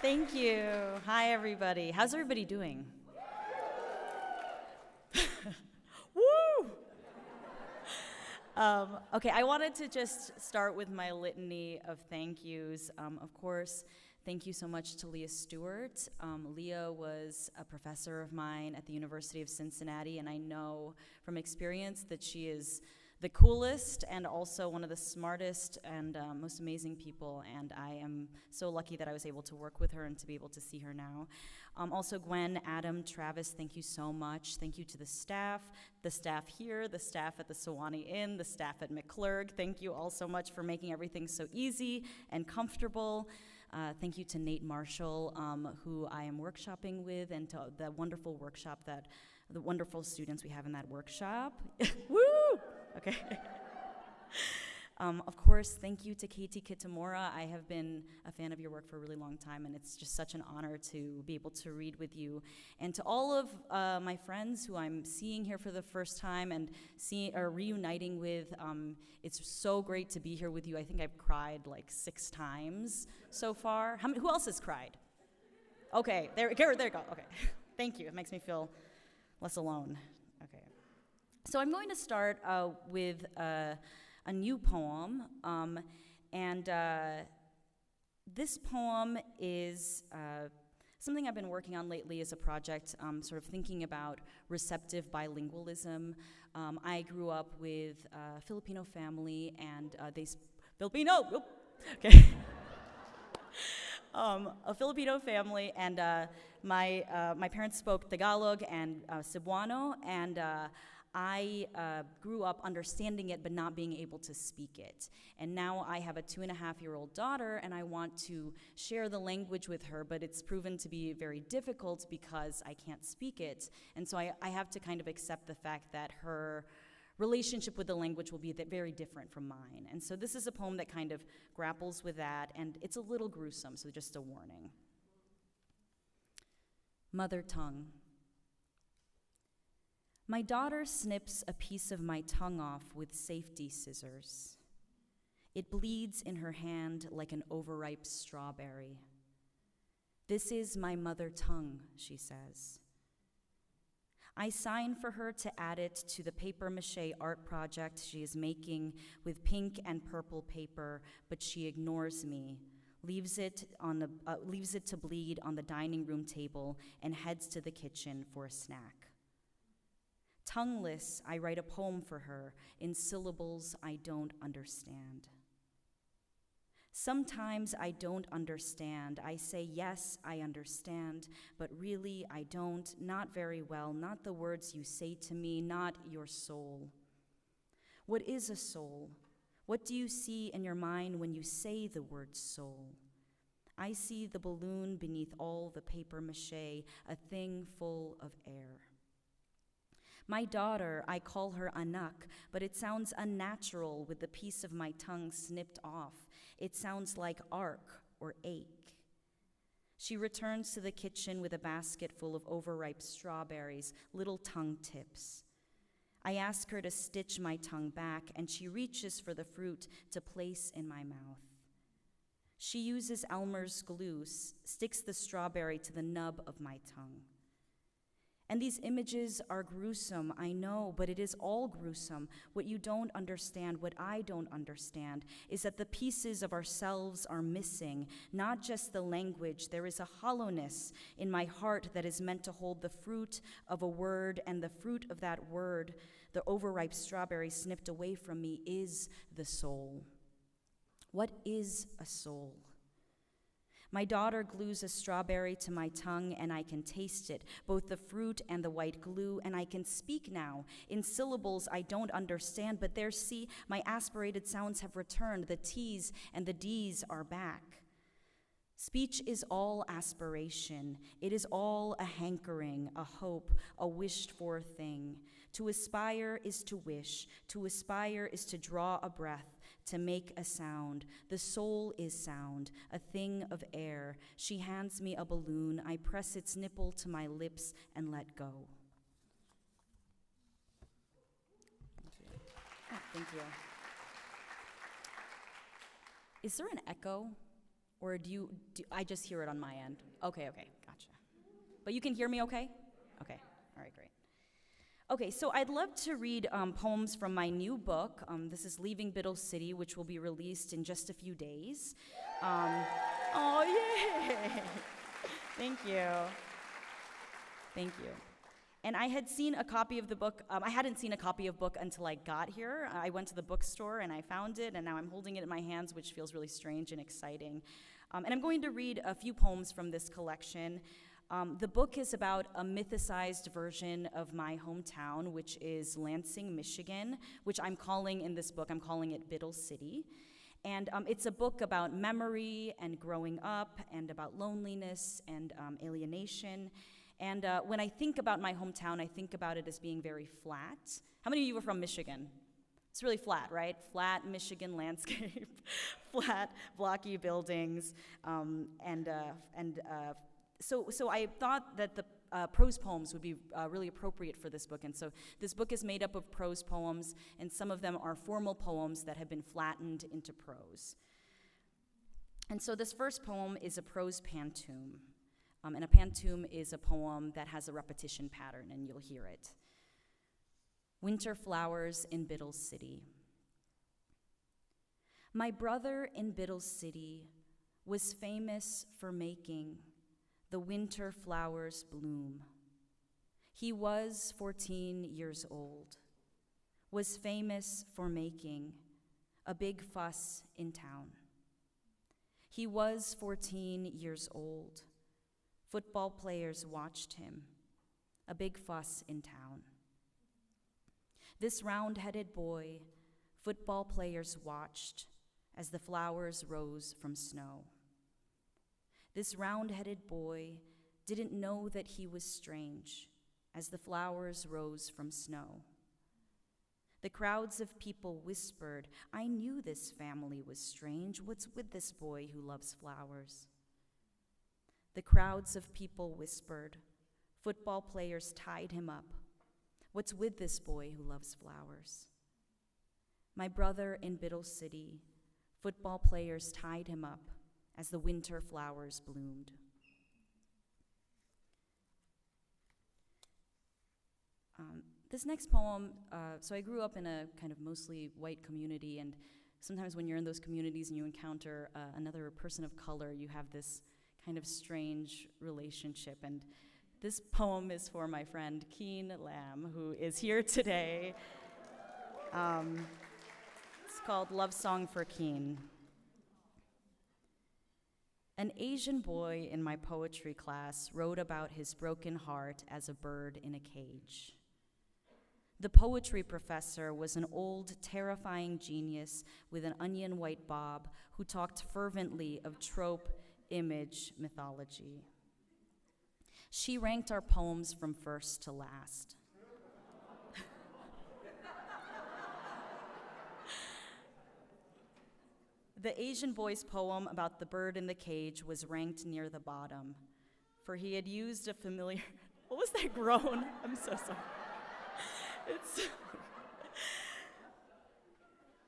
Thank you. Hi, everybody. How's everybody doing? Woo! Okay, I wanted to just start with my litany of thank yous. Of course, thank you so much to Leah Stewart. Leah was a professor of mine at the University of Cincinnati, and I know from experience that she is the coolest and also one of the smartest and most amazing people, and I am so lucky that I was able to work with her and to be able to see her now. Also Gwen, Adam, Travis, thank you so much. Thank you to the staff here, the staff at the Sewanee Inn, the staff at McClurg. Thank you all so much for making everything so easy and comfortable. Thank you to Nate Marshall, who I am workshopping with, and to the wonderful students we have in that workshop. Woo! Okay. Of course, thank you to Katie Kitamura. I have been a fan of your work for a really long time, and it's just such an honor to be able to read with you. And to all of my friends who I'm seeing here for the first time and reuniting with, it's so great to be here with you. I think I've cried like 6 times so far. Who else has cried? Okay, there you go. Okay, thank you. It makes me feel less alone. Okay. So I'm going to start with a new poem, and this poem is something I've been working on lately as a project, sort of thinking about receptive bilingualism. I grew up with a Filipino family, and a Filipino family, and my parents spoke Tagalog and Cebuano, and I grew up understanding it but not being able to speak it. And now I have a 2.5-year-old daughter, and I want to share the language with her, but it's proven to be very difficult because I can't speak it. And so I have to kind of accept the fact that her relationship with the language will be very different from mine. And so this is a poem that kind of grapples with that, and it's a little gruesome, so just a warning. Mother tongue. My daughter snips a piece of my tongue off with safety scissors. It bleeds in her hand like an overripe strawberry. This is my mother tongue, she says. I sign for her to add it to the papier-mâché art project she is making with pink and purple paper, but she ignores me, leaves it to bleed on the dining room table, and heads to the kitchen for a snack. Tongueless, I write a poem for her in syllables I don't understand. Sometimes I don't understand. I say, yes, I understand, but really I don't, not very well, not the words you say to me, not your soul. What is a soul? What do you see in your mind when you say the word soul? I see the balloon beneath all the papier-mâché, a thing full of air. My daughter, I call her anak, but it sounds unnatural with the piece of my tongue snipped off. It sounds like arc or ache. She returns to the kitchen with a basket full of overripe strawberries, little tongue tips. I ask her to stitch my tongue back, and she reaches for the fruit to place in my mouth. She uses Elmer's glue, sticks the strawberry to the nub of my tongue. And these images are gruesome, I know, but it is all gruesome. What you don't understand, what I don't understand, is that the pieces of ourselves are missing, not just the language. There is a hollowness in my heart that is meant to hold the fruit of a word, and the fruit of that word, the overripe strawberry snipped away from me, is the soul. What is a soul? My daughter glues a strawberry to my tongue, and I can taste it, both the fruit and the white glue, and I can speak now in syllables I don't understand, but there, see, my aspirated sounds have returned. The T's and the D's are back. Speech is all aspiration. It is all a hankering, a hope, a wished-for thing. To aspire is to wish. To aspire is to draw a breath, to make a sound. The soul is sound, a thing of air. She hands me a balloon. I press its nipple to my lips and let go. Thank you. Is there an echo? Or I just hear it on my end? Okay, gotcha. But you can hear me okay? Okay, all right, great. Okay, so I'd love to read poems from my new book. This is Leaving Biddle City, which will be released in just a few days. Oh, yay! Thank you. Thank you. And I had seen a copy of the book. I hadn't seen a copy of book until I got here. I went to the bookstore and I found it, and now I'm holding it in my hands, which feels really strange and exciting. And I'm going to read a few poems from this collection. The book is about a mythicized version of my hometown, which is Lansing, Michigan, which I'm calling in this book, I'm calling it Biddle City. And it's a book about memory and growing up and about loneliness and alienation. And when I think about my hometown, I think about it as being very flat. How many of you are from Michigan? It's really flat, right? Flat Michigan landscape, flat, blocky buildings, So I thought that the prose poems would be really appropriate for this book. And so this book is made up of prose poems, and some of them are formal poems that have been flattened into prose. And so this first poem is a prose pantoum. And a pantoum is a poem that has a repetition pattern, and you'll hear it. Winter flowers in Biddle City. My brother in Biddle City was famous for making the winter flowers bloom. He was 14 years old, was famous for making a big fuss in town. He was 14 years old. Football players watched him, a big fuss in town. This round-headed boy, football players watched as the flowers rose from snow. This round-headed boy didn't know that he was strange as the flowers rose from snow. The crowds of people whispered, "I knew this family was strange. What's with this boy who loves flowers?" The crowds of people whispered. Football players tied him up. "What's with this boy who loves flowers?" My brother in Biddle City, football players tied him up as the winter flowers bloomed. This next poem, so I grew up in a kind of mostly white community, and sometimes when you're in those communities and you encounter another person of color, you have this kind of strange relationship. And this poem is for my friend Keen Lam, who is here today. It's called Love Song for Keen. An Asian boy in my poetry class wrote about his broken heart as a bird in a cage. The poetry professor was an old, terrifying genius with an onion white bob who talked fervently of trope, image, mythology. She ranked our poems from first to last. The Asian boy's poem about the bird in the cage was ranked near the bottom, for he had used a familiar... What was that groan? I'm so sorry.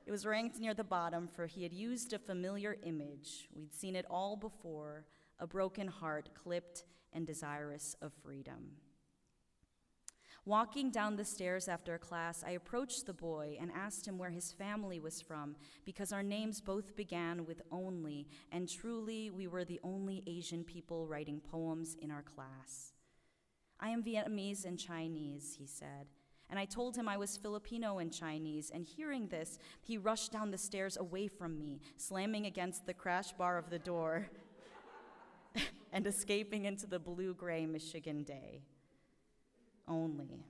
It was ranked near the bottom, for he had used a familiar image. We'd seen it all before, a broken heart clipped and desirous of freedom. Walking down the stairs after class, I approached the boy and asked him where his family was from, because our names both began with only, and truly we were the only Asian people writing poems in our class. "I am Vietnamese and Chinese," he said. And I told him I was Filipino and Chinese, and hearing this, he rushed down the stairs away from me, slamming against the crash bar of the door and escaping into the blue-gray Michigan day. Only.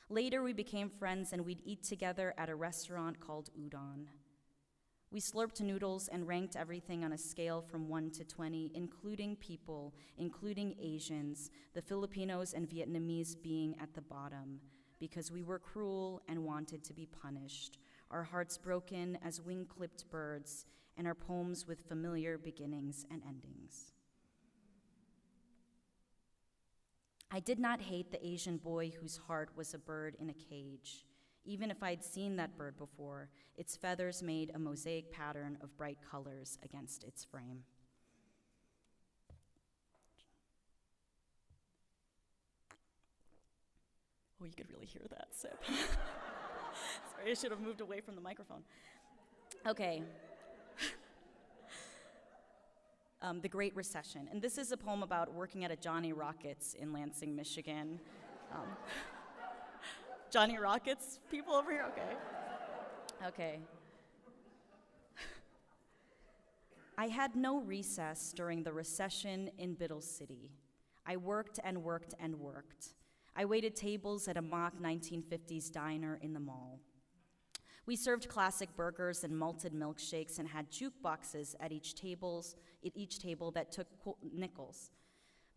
Later, we became friends, and we'd eat together at a restaurant called Udon. We slurped noodles and ranked everything on a scale from 1 to 20, including people, including Asians, the Filipinos and Vietnamese being at the bottom, because we were cruel and wanted to be punished, our hearts broken as wing-clipped birds, and our poems with familiar beginnings and endings. I did not hate the Asian boy whose heart was a bird in a cage, Even if I'd seen that bird before, its feathers made a mosaic pattern of bright colors against its frame. Oh, you could really hear that sip. Sorry, I should have moved away from the microphone. Okay. The Great Recession. And this is a poem about working at a Johnny Rockets in Lansing, Michigan. Johnny Rockets people over here? Okay. I had no recess during the recession in Biddle City. I worked and worked and worked. I waited tables at a mock 1950s diner in the mall. We served classic burgers and malted milkshakes and had jukeboxes at each table that took nickels.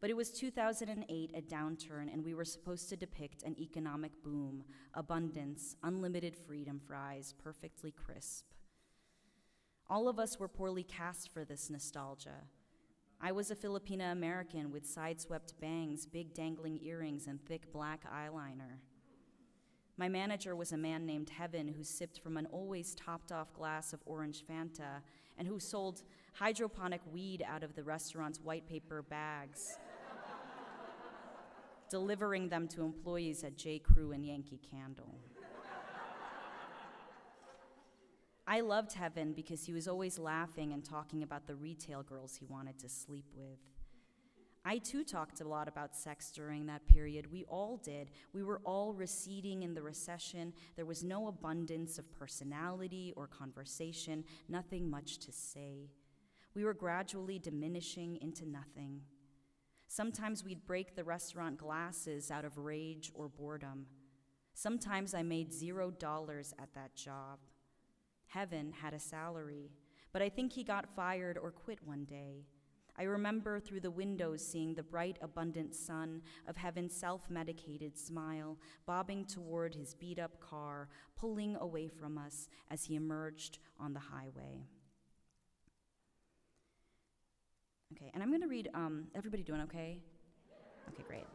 But it was 2008, a downturn, and we were supposed to depict an economic boom, abundance, unlimited freedom fries, perfectly crisp. All of us were poorly cast for this nostalgia. I was a Filipina American with side-swept bangs, big dangling earrings, and thick black eyeliner. My manager was a man named Heaven who sipped from an always topped-off glass of orange Fanta and who sold hydroponic weed out of the restaurant's white paper bags, delivering them to employees at J. Crew and Yankee Candle. I loved Heaven because he was always laughing and talking about the retail girls he wanted to sleep with. I too talked a lot about sex during that period. We all did. We were all receding in the recession. There was no abundance of personality or conversation, nothing much to say. We were gradually diminishing into nothing. Sometimes we'd break the restaurant glasses out of rage or boredom. Sometimes I made $0 at that job. Heaven had a salary, but I think he got fired or quit one day. I remember through the windows seeing the bright, abundant sun of Heaven's self-medicated smile bobbing toward his beat-up car, pulling away from us as he emerged on the highway. Okay, and I'm going to read, everybody doing okay? Okay, great.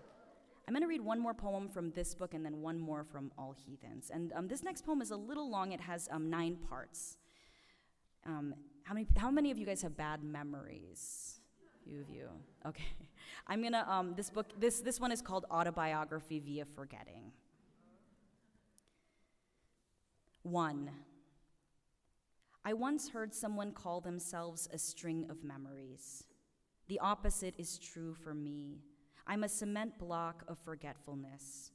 I'm going to read one more poem from this book and then one more from All Heathens. And this next poem is a little long. It has 9 parts. How many of you guys have bad memories? Few of you. Okay. I'm going to, this one is called Autobiography via Forgetting. 1. I once heard someone call themselves a string of memories. The opposite is true for me. I'm a cement block of forgetfulness.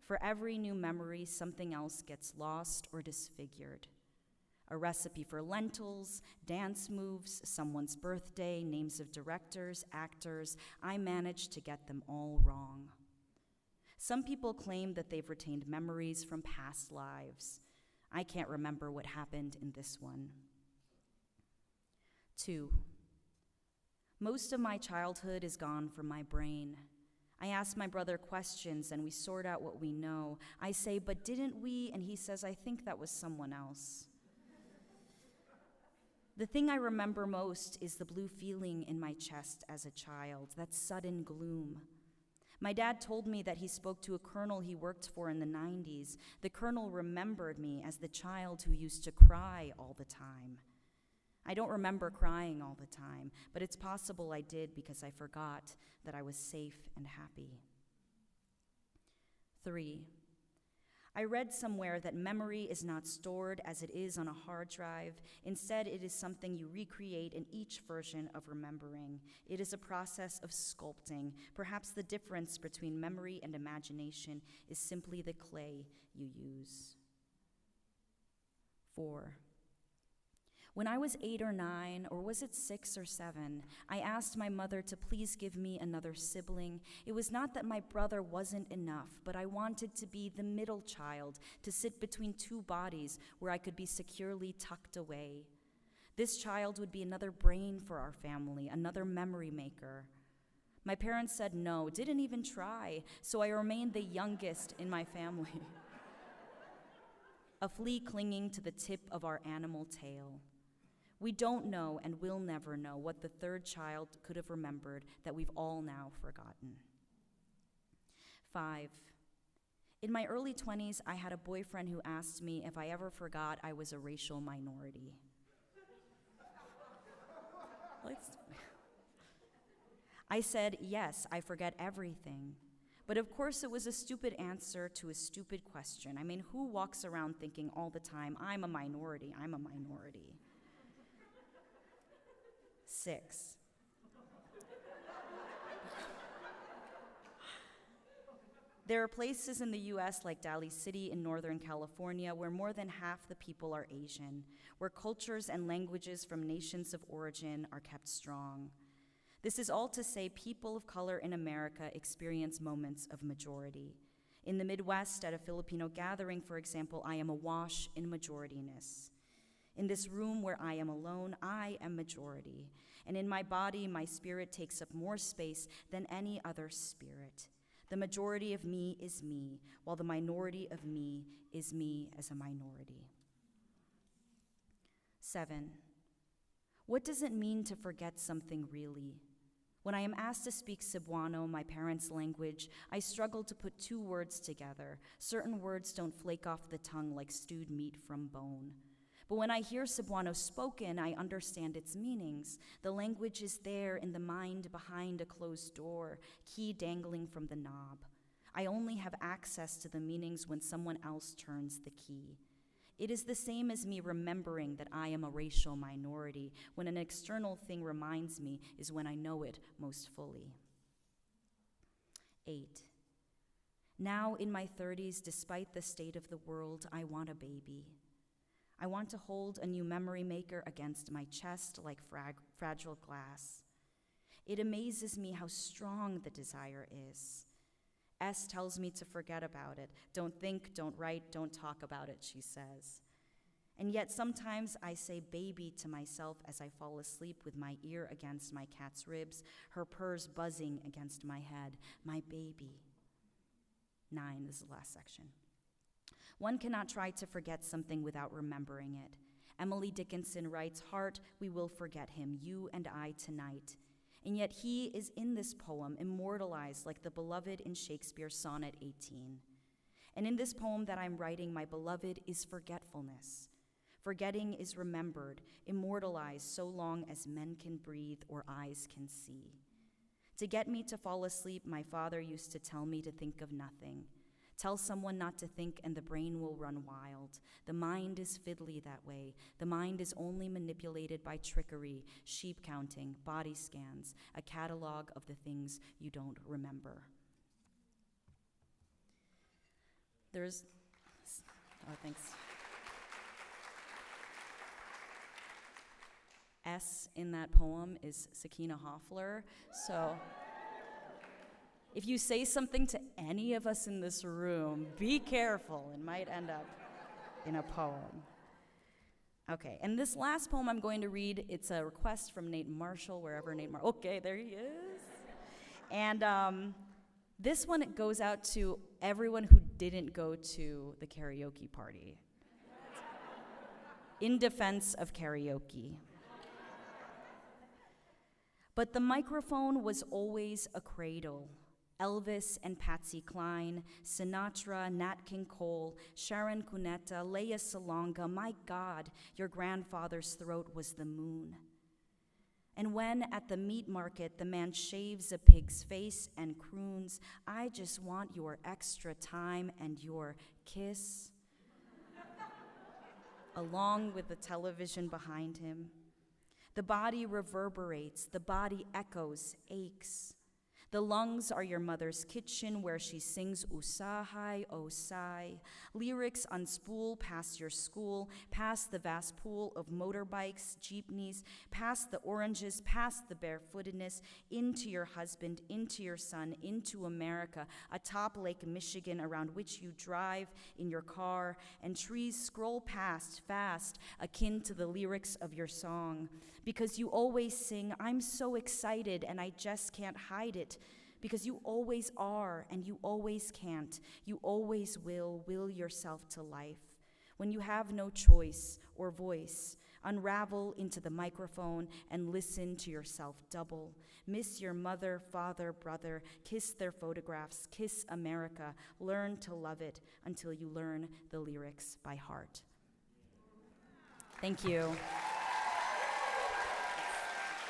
For every new memory, something else gets lost or disfigured. A recipe for lentils, dance moves, someone's birthday, names of directors, actors, I managed to get them all wrong. Some people claim that they've retained memories from past lives. I can't remember what happened in this one. 2. Most of my childhood is gone from my brain. I ask my brother questions and we sort out what we know. I say, but didn't we? And he says, I think that was someone else. The thing I remember most is the blue feeling in my chest as a child, that sudden gloom. My dad told me that he spoke to a colonel he worked for in the 90s. The colonel remembered me as the child who used to cry all the time. I don't remember crying all the time, but it's possible I did because I forgot that I was safe and happy. 3. I read somewhere that memory is not stored as it is on a hard drive. Instead, it is something you recreate in each version of remembering. It is a process of sculpting. Perhaps the difference between memory and imagination is simply the clay you use. 4. When I was 8 or 9, or was it 6 or 7, I asked my mother to please give me another sibling. It was not that my brother wasn't enough, but I wanted to be the middle child, to sit between 2 bodies where I could be securely tucked away. This child would be another brain for our family, another memory maker. My parents said no, didn't even try, so I remained the youngest in my family. A flea clinging to the tip of our animal tail. We don't know and will never know what the 3rd child could have remembered that we've all now forgotten. 5. In my early 20s, I had a boyfriend who asked me if I ever forgot I was a racial minority. I said, yes, I forget everything. But of course, it was a stupid answer to a stupid question. I mean, who walks around thinking all the time, I'm a minority, I'm a minority? 6. There are places in the US like Biddle City in Northern California where more than half the people are Asian, where cultures and languages from nations of origin are kept strong. This is all to say people of color in America experience moments of majority. In the Midwest, at a Filipino gathering, for example, I am awash in majorityness. In this room where I am alone, I am majority. And in my body, my spirit takes up more space than any other spirit. The majority of me is me, while the minority of me is me as a minority. 7. What does it mean to forget something really? When I am asked to speak Cebuano, my parents' language, I struggle to put 2 words together. Certain words don't flake off the tongue like stewed meat from bone. But when I hear Cebuano spoken, I understand its meanings. The language is there in the mind behind a closed door, key dangling from the knob. I only have access to the meanings when someone else turns the key. It is the same as me remembering that I am a racial minority. When an external thing reminds me is when I know it most fully. 8. Now in my 30s, despite the state of the world, I want a baby. I want to hold a new memory maker against my chest like fragile glass. It amazes me how strong the desire is. S tells me to forget about it. Don't think, don't write, don't talk about it, she says. And yet sometimes I say baby to myself as I fall asleep with my ear against my cat's ribs, her purrs buzzing against my head. My baby. 9, this is the last section. One cannot try to forget something without remembering it. Emily Dickinson writes, "Heart, we will forget him, you and I tonight." And yet he is in this poem, immortalized like the beloved in Shakespeare's Sonnet 18. And in this poem that I'm writing, my beloved is forgetfulness. Forgetting is remembered, immortalized so long as men can breathe or eyes can see. To get me to fall asleep, my father used to tell me to think of nothing. Tell someone not to think and the brain will run wild. The mind is fiddly that way. The mind is only manipulated by trickery, sheep counting, body scans, a catalog of the things you don't remember. Thanks. S in that poem is Sakina Hoffler, so if you say something to any of us in this room, be careful. It might end up in a poem. Okay, and this last poem I'm going to read, it's a request from Nate Marshall, wherever Nate Marshall, okay, there he is. And this one goes out to everyone who didn't go to the karaoke party. In defense of karaoke. But the microphone was always a cradle. Elvis and Patsy Cline, Sinatra, Nat King Cole, Sharon Cuneta, Lea Salonga, my God, your grandfather's throat was the moon. And when at the meat market the man shaves a pig's face and croons, I just want your extra time and your kiss, along with the television behind him. The body reverberates, the body echoes, aches. The lungs are your mother's kitchen where she sings Usahay, Osai. Lyrics unspool past your school, past the vast pool of motorbikes, jeepneys, past the oranges, past the barefootedness, into your husband, into your son, into America, atop Lake Michigan around which you drive in your car, and trees scroll past fast, akin to the lyrics of your song. Because you always sing, I'm so excited and I just can't hide it. Because you always are and you always can't. You always will yourself to life. When you have no choice or voice, Unravel into the microphone and listen to yourself double. Miss your mother, father, brother. Kiss their photographs. Kiss America. Learn to love it until you learn the lyrics by heart. Thank you.